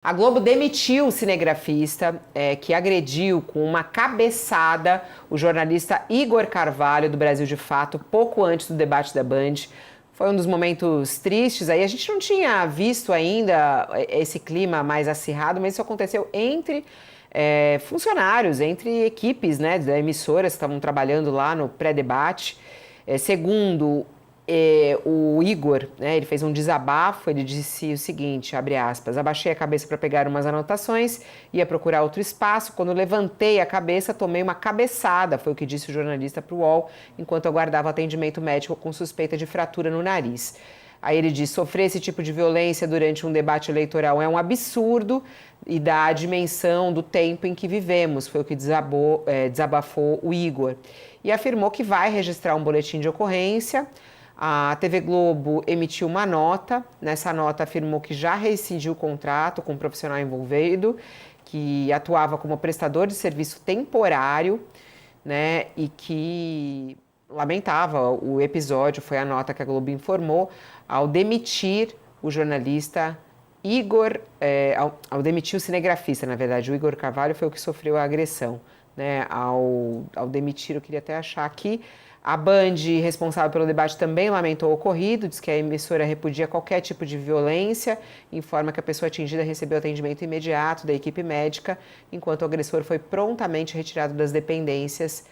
A Globo demitiu o cinegrafista que agrediu com uma cabeçada o jornalista Igor Carvalho, do Brasil de Fato, pouco antes do debate da Band. Foi um dos momentos tristes. Aí a gente não tinha visto ainda esse clima mais acirrado, mas isso aconteceu entre funcionários, entre equipes, né, da emissoras que estavam trabalhando lá no pré-debate. Segundo o Igor, né, ele fez um desabafo, ele disse o seguinte, abre aspas, abaixei a cabeça para pegar umas anotações, ia procurar outro espaço, quando levantei a cabeça, tomei uma cabeçada, foi o que disse o jornalista para o UOL, enquanto aguardava atendimento médico com suspeita de fratura no nariz. Aí ele diz, sofrer esse tipo de violência durante um debate eleitoral é um absurdo e dá a dimensão do tempo em que vivemos, foi o que desabafou o Igor. E afirmou que vai registrar um boletim de ocorrência. A TV Globo emitiu uma nota, nessa nota afirmou que já rescindiu o contrato com o profissional envolvido, que atuava como prestador de serviço temporário, né, e que lamentava o episódio, foi a nota que a Globo informou, ao demitir o jornalista Igor, ao demitir o cinegrafista, na verdade, o Igor Carvalho foi o que sofreu a agressão, né, ao demitir, eu queria até achar aqui. A Band, responsável pelo debate, também lamentou o ocorrido, diz que a emissora repudia qualquer tipo de violência, informa que a pessoa atingida recebeu atendimento imediato da equipe médica, enquanto o agressor foi prontamente retirado das dependências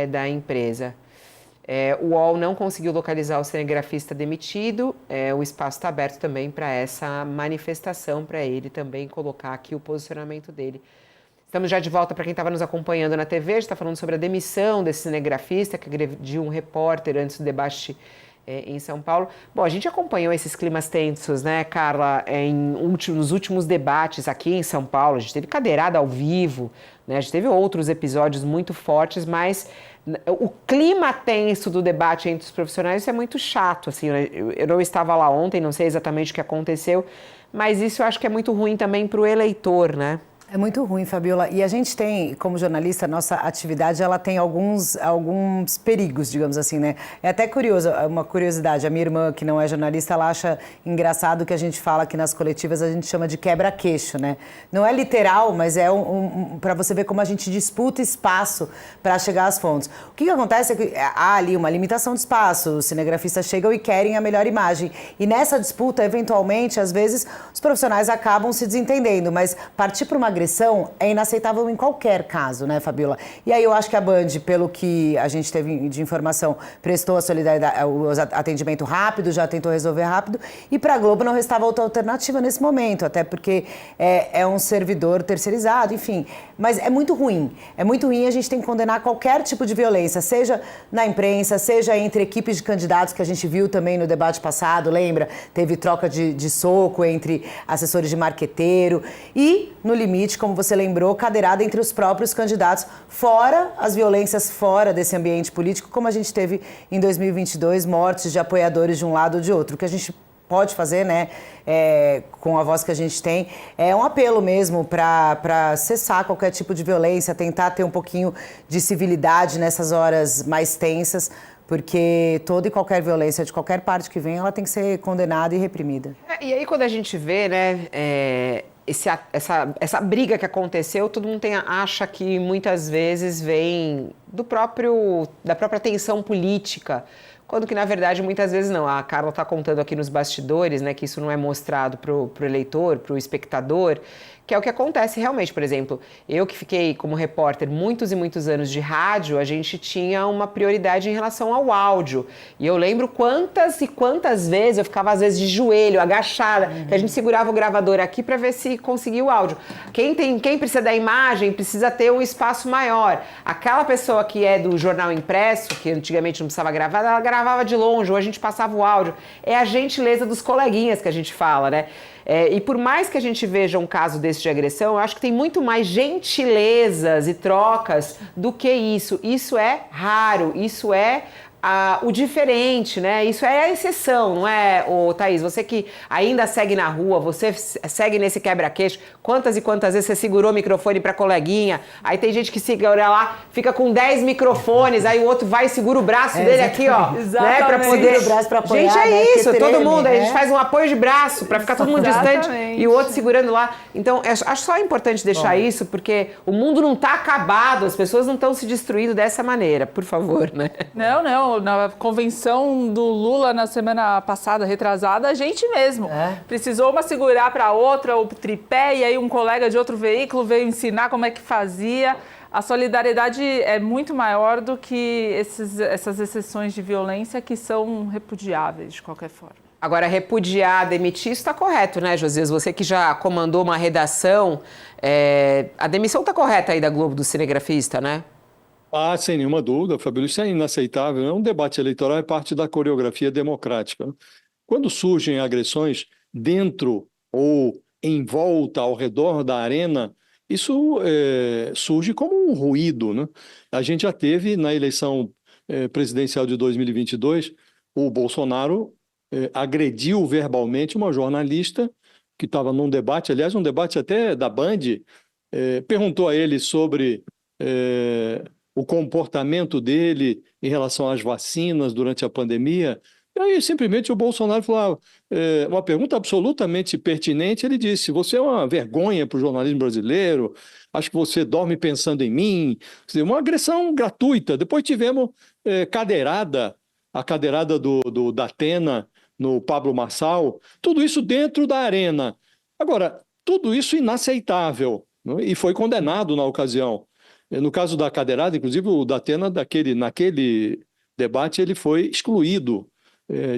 da empresa. O UOL não conseguiu localizar o cinegrafista demitido, o espaço está aberto também para essa manifestação, para ele também colocar aqui o posicionamento dele. Estamos já de volta para quem estava nos acompanhando na TV, a gente está falando sobre a demissão desse cinegrafista que agrediu um repórter antes do debate em São Paulo. Bom, a gente acompanhou esses climas tensos, né, Carla, nos últimos debates aqui em São Paulo. A gente teve cadeirada ao vivo, né, a gente teve outros episódios muito fortes, mas o clima tenso do debate entre os profissionais isso é muito chato. Assim, eu não estava lá ontem, não sei exatamente o que aconteceu, mas isso eu acho que é muito ruim também para o eleitor, né? É muito ruim, Fabiola. E a gente tem, como jornalista, a nossa atividade, ela tem alguns perigos, digamos assim, né? É até curioso, uma curiosidade. A minha irmã, que não é jornalista, ela acha engraçado que a gente fala que nas coletivas a gente chama de quebra-queixo, né? Não é literal, mas é para você ver como a gente disputa espaço para chegar às fontes. O que acontece é que há ali uma limitação de espaço, os cinegrafistas chegam e querem a melhor imagem. E nessa disputa, eventualmente, às vezes, os profissionais acabam se desentendendo, mas partir para uma agressão é inaceitável em qualquer caso, né, Fabiola? E aí eu acho que a Band, pelo que a gente teve de informação, prestou a solidariedade, o atendimento rápido, já tentou resolver rápido, e para a Globo não restava outra alternativa nesse momento, até porque é um servidor terceirizado, enfim. Mas é muito ruim. É muito ruim, a gente tem que condenar qualquer tipo de violência, seja na imprensa, seja entre equipes de candidatos, que a gente viu também no debate passado, lembra? Teve troca de soco entre assessores de marqueteiro e, no limite, como você lembrou, cadeirada entre os próprios candidatos, fora as violências fora desse ambiente político, como a gente teve em 2022, mortes de apoiadores de um lado ou de outro. O que a gente pode fazer, né, com a voz que a gente tem, é um apelo mesmo para cessar qualquer tipo de violência, tentar ter um pouquinho de civilidade nessas horas mais tensas, porque toda e qualquer violência de qualquer parte que venha, ela tem que ser condenada e reprimida. E aí quando a gente vê, né, essa briga que aconteceu, todo mundo acha que muitas vezes vem da própria tensão política, quando que na verdade muitas vezes não. A Carla está contando aqui nos bastidores, né, que isso não é mostrado pro eleitor, pro espectador, que é o que acontece realmente. Por exemplo, eu que fiquei como repórter muitos e muitos anos de rádio, a gente tinha uma prioridade em relação ao áudio. E eu lembro quantas e quantas vezes eu ficava, às vezes, de joelho, agachada, que a gente segurava o gravador aqui para ver se conseguia o áudio. Quem precisa da imagem precisa ter um espaço maior. Aquela pessoa que é do jornal impresso, que antigamente não precisava gravar, ela gravava de longe, ou a gente passava o áudio. É a gentileza dos coleguinhas que a gente fala, né? E por mais que a gente veja um caso desse de agressão, eu acho que tem muito mais gentilezas e trocas do que isso. Isso é raro, isso é o diferente, né? Isso é a exceção, não é, Thaís? Você que ainda segue na rua, você segue nesse quebra-queixo, quantas e quantas vezes você segurou o microfone pra coleguinha, aí tem gente que segura lá, fica com 10 microfones, aí o outro vai e segura o braço dele aqui, ó, né? Pra poder... O braço pra apoiar, gente, é né? isso, Porque todo treme, mundo, a gente faz um apoio de braço pra ficar todo mundo distante e o outro segurando lá. Então, acho só importante deixar isso, porque o mundo não tá acabado, as pessoas não estão se destruindo dessa maneira, por favor, né? Não, na convenção do Lula na semana passada, retrasada, a gente mesmo. Precisou uma segurar para a outra, o tripé, e aí um colega de outro veículo veio ensinar como é que fazia. A solidariedade é muito maior do que essas exceções de violência que são repudiáveis de qualquer forma. Agora, repudiar, demitir, isso está correto, né, Josias? Você que já comandou uma redação, a demissão está correta aí da Globo, do cinegrafista, né? Sem nenhuma dúvida, Fabíola, isso é inaceitável. Um debate eleitoral é parte da coreografia democrática. Quando surgem agressões dentro ou em volta, ao redor da arena, isso surge como um ruído, né? A gente já teve na eleição presidencial de 2022, o Bolsonaro agrediu verbalmente uma jornalista que estava num debate, aliás, um debate até da Band, perguntou a ele sobre o comportamento dele em relação às vacinas durante a pandemia. E aí, simplesmente, o Bolsonaro falou uma pergunta absolutamente pertinente. Ele disse: você é uma vergonha para o jornalismo brasileiro, acho que você dorme pensando em mim. Quer dizer, uma agressão gratuita. Depois tivemos a cadeirada do Datena no Pablo Marçal, tudo isso dentro da arena. Agora, tudo isso inaceitável, né? E foi condenado na ocasião. No caso da cadeirada, inclusive, o Datena, naquele debate, ele foi excluído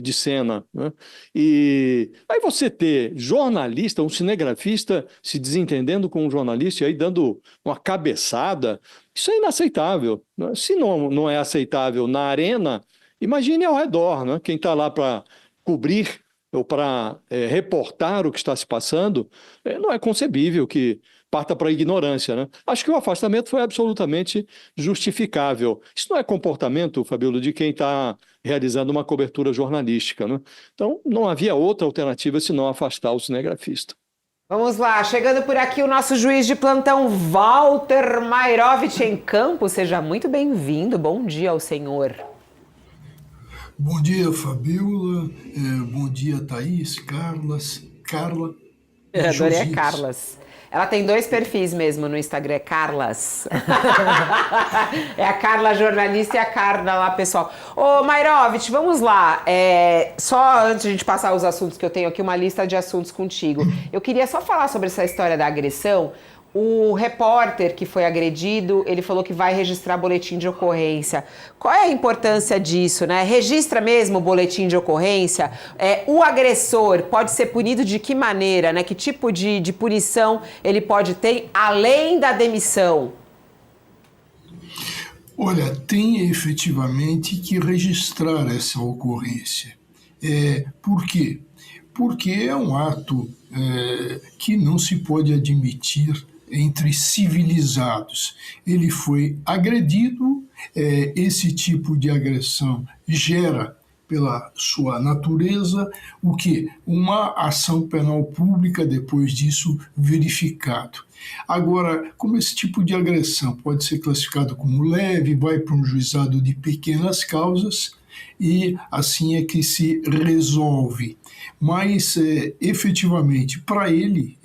de cena, né? E aí você ter jornalista, um cinegrafista se desentendendo com um jornalista e aí dando uma cabeçada, isso é inaceitável, né? Se não é aceitável na arena, imagine ao redor, né? Quem está lá para cobrir ou para reportar o que está se passando, não é concebível que parta para a ignorância, né? Acho que o afastamento foi absolutamente justificável. Isso não é comportamento, Fabíola, de quem está realizando uma cobertura jornalística, né? Então, não havia outra alternativa senão afastar o cinegrafista. Vamos lá, chegando por aqui o nosso juiz de plantão, Walter Mairovich, em campo. Seja muito bem-vindo. Bom dia ao senhor. Bom dia, Fabíola. Bom dia, Thaís, Carla. Adorei a Carlas. Ela tem 2 perfis mesmo no Instagram, é Carlas. É a Carla jornalista e a Carla lá, pessoal. Ô, Mairovich, vamos lá. Só antes de a gente passar os assuntos, que eu tenho aqui uma lista de assuntos contigo. Eu queria só falar sobre essa história da agressão. O repórter que foi agredido, ele falou que vai registrar boletim de ocorrência. Qual é a importância disso, né? Registra mesmo o boletim de ocorrência? O agressor pode ser punido de que maneira, né? Que tipo de punição ele pode ter além da demissão? Olha, tem efetivamente que registrar essa ocorrência. Por quê? Porque é um ato que não se pode admitir entre civilizados. Ele foi agredido, esse tipo de agressão gera, pela sua natureza, o quê? Uma ação penal pública depois disso verificado. Agora, como esse tipo de agressão pode ser classificado como leve, vai para um juizado de pequenas causas e assim é que se resolve. Mas, efetivamente, para ele,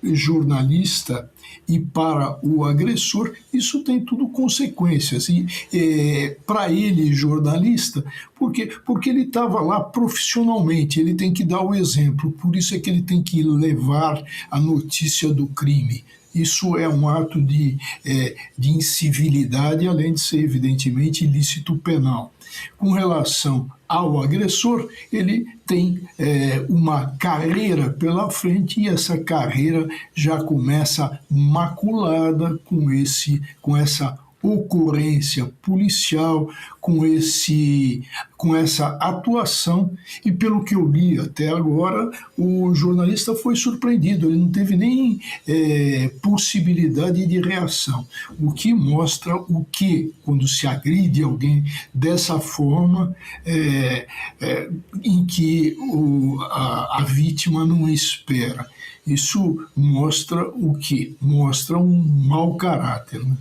jornalista, e para o agressor, isso tem tudo consequências. E para ele, jornalista, porque ele estava lá profissionalmente, ele tem que dar o exemplo, por isso é que ele tem que levar a notícia do crime. Isso é um ato de incivilidade, além de ser, evidentemente, ilícito penal. Com relação ao agressor, ele tem uma carreira pela frente e essa carreira já começa maculada com essa ocorrência policial, com essa atuação, e pelo que eu li até agora, o jornalista foi surpreendido, ele não teve nem possibilidade de reação, o que mostra o que, quando se agride alguém dessa forma, em que a vítima não espera. Isso mostra o que? Mostra um mau caráter, né?